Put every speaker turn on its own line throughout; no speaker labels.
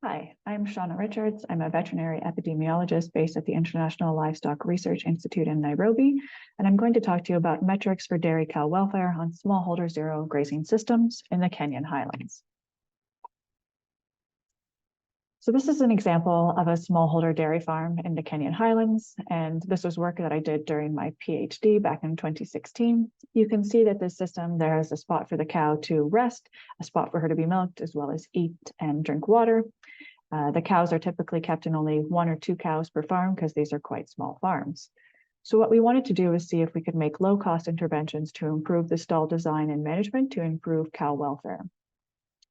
Hi, I'm Shauna Richards. I'm a veterinary epidemiologist based at the International Livestock Research Institute in Nairobi, and I'm going to talk to you about metrics for dairy cow welfare on smallholder zero grazing systems in the Kenyan highlands. So this is an example of a smallholder dairy farm in the Kenyan highlands, and this was work that I did during my PhD back in 2016. You can see that this system, there is a spot for the cow to rest, a spot for her to be milked, as well as eat and drink water. The cows are typically kept in only 1 or 2 cows per farm because these are quite small farms. So what we wanted to do is see if we could make low-cost interventions to improve the stall design and management to improve cow welfare.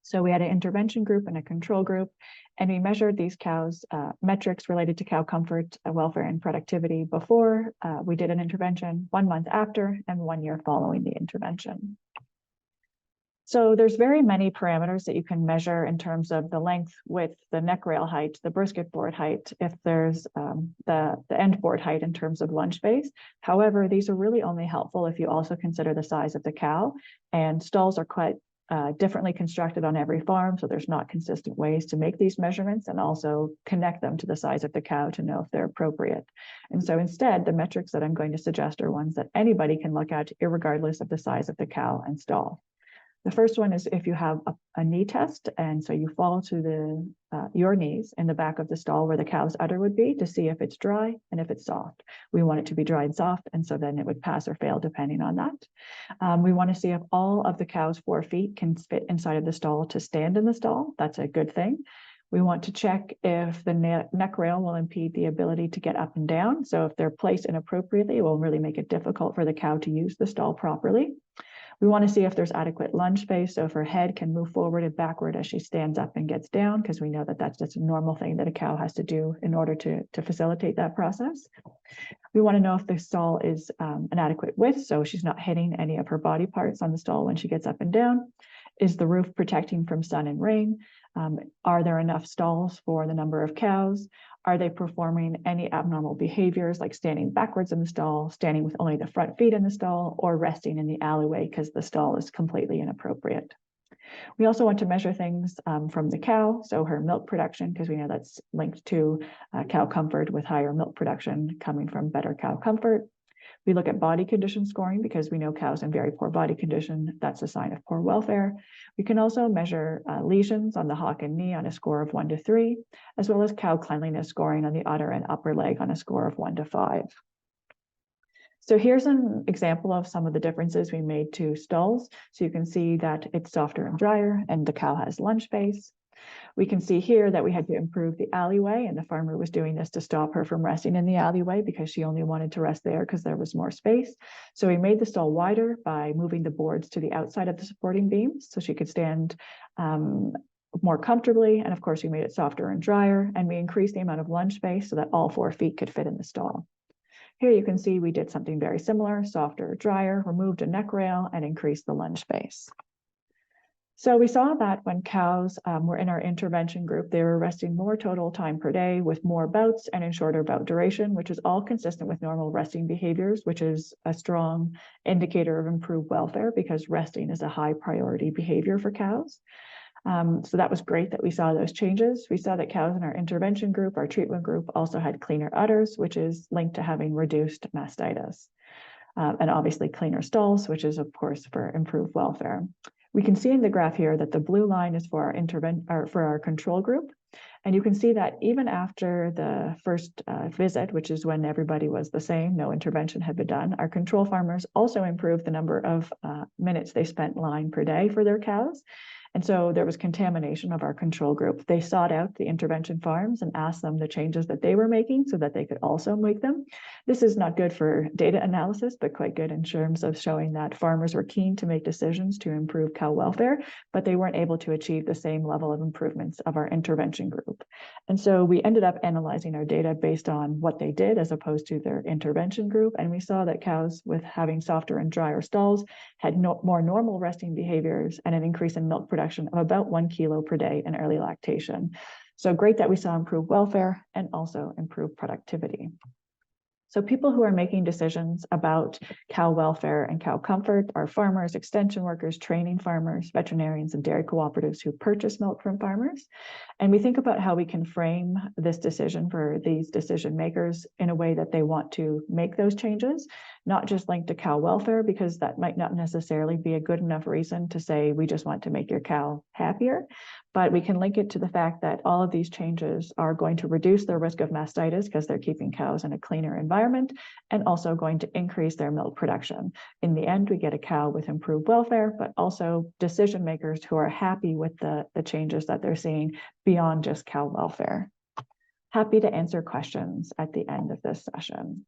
So we had an intervention group and a control group, and we measured these cows' metrics related to cow comfort, welfare, and productivity before we did an intervention, 1 month after, and 1 year following the intervention. So there's very many parameters that you can measure in terms of the length, width, the neck rail height, the brisket board height, if there's the end board height in terms of lunge space. However, these are really only helpful if you also consider the size of the cow, and stalls are quite differently constructed on every farm, so there's not consistent ways to make these measurements and also connect them to the size of the cow to know if they're appropriate. And so instead, the metrics that I'm going to suggest are ones that anybody can look at irregardless of the size of the cow and stall. The first one is if you have a knee test, and so you fall to your knees in the back of the stall where the cow's udder would be to see if it's dry and if it's soft. We want it to be dry and soft, and so then it would pass or fail depending on that. We want to see if all of the cow's 4 feet can fit inside of the stall to stand in the stall. That's a good thing. We want to check if the neck rail will impede the ability to get up and down. So if they're placed inappropriately, it will really make it difficult for the cow to use the stall properly. We want to see if there's adequate lunge space, so if her head can move forward and backward as she stands up and gets down, because we know that that's just a normal thing that a cow has to do in order to facilitate that process. We want to know if the stall is an adequate width, so she's not hitting any of her body parts on the stall when she gets up and down. Is the roof protecting from sun and rain? Are there enough stalls for the number of cows? Are they performing any abnormal behaviors like standing backwards in the stall, standing with only the front feet in the stall, or resting in the alleyway because the stall is completely inappropriate? We also want to measure things from the cow, so her milk production, because we know that's linked to cow comfort with higher milk production coming from better cow comfort. We look at body condition scoring because we know cows in very poor body condition, that's a sign of poor welfare. We can also measure lesions on the hock and knee on a score of 1 to 3, as well as cow cleanliness scoring on the udder and upper leg on a score of 1 to 5. So here's an example of some of the differences we made to stalls. So you can see that it's softer and drier, and the cow has lunge space. We can see here that we had to improve the alleyway, and the farmer was doing this to stop her from resting in the alleyway because she only wanted to rest there because there was more space. So we made the stall wider by moving the boards to the outside of the supporting beams so she could stand more comfortably. And of course, we made it softer and drier, and we increased the amount of lunge space so that all 4 feet could fit in the stall. Here you can see we did something very similar, softer, drier, removed a neck rail, and increased the lunge space. So we saw that when cows were in our intervention group, they were resting more total time per day with more bouts and in shorter bout duration, which is all consistent with normal resting behaviors, which is a strong indicator of improved welfare because resting is a high priority behavior for cows. So that was great that we saw those changes. We saw that cows in our intervention group, our treatment group, also had cleaner udders, which is linked to having reduced mastitis. And obviously cleaner stalls, which is of course for improved welfare. We can see in the graph here that the blue line is for our control group. And you can see that even after the first visit, which is when everybody was the same, no intervention had been done, our control farmers also improved the number of minutes they spent lying per day for their cows. And so there was contamination of our control group. They sought out the intervention farms and asked them the changes that they were making so that they could also make them. This is not good for data analysis, but quite good in terms of showing that farmers were keen to make decisions to improve cow welfare, but they weren't able to achieve the same level of improvements of our intervention group. And so we ended up analyzing our data based on what they did as opposed to their intervention group. And we saw that cows with having softer and drier stalls had more normal resting behaviors and an increase in milk production of about 1 kilo per day in early lactation. So great that we saw improved welfare and also improved productivity. So people who are making decisions about cow welfare and cow comfort are farmers, extension workers, training farmers, veterinarians, and dairy cooperatives who purchase milk from farmers. And we think about how we can frame this decision for these decision makers in a way that they want to make those changes, not just linked to cow welfare, because that might not necessarily be a good enough reason to say we just want to make your cow happier. But we can link it to the fact that all of these changes are going to reduce their risk of mastitis because they're keeping cows in a cleaner environment, and also going to increase their milk production. In the end, we get a cow with improved welfare, but also decision makers who are happy with the changes that they're seeing beyond just cow welfare. Happy to answer questions at the end of this session.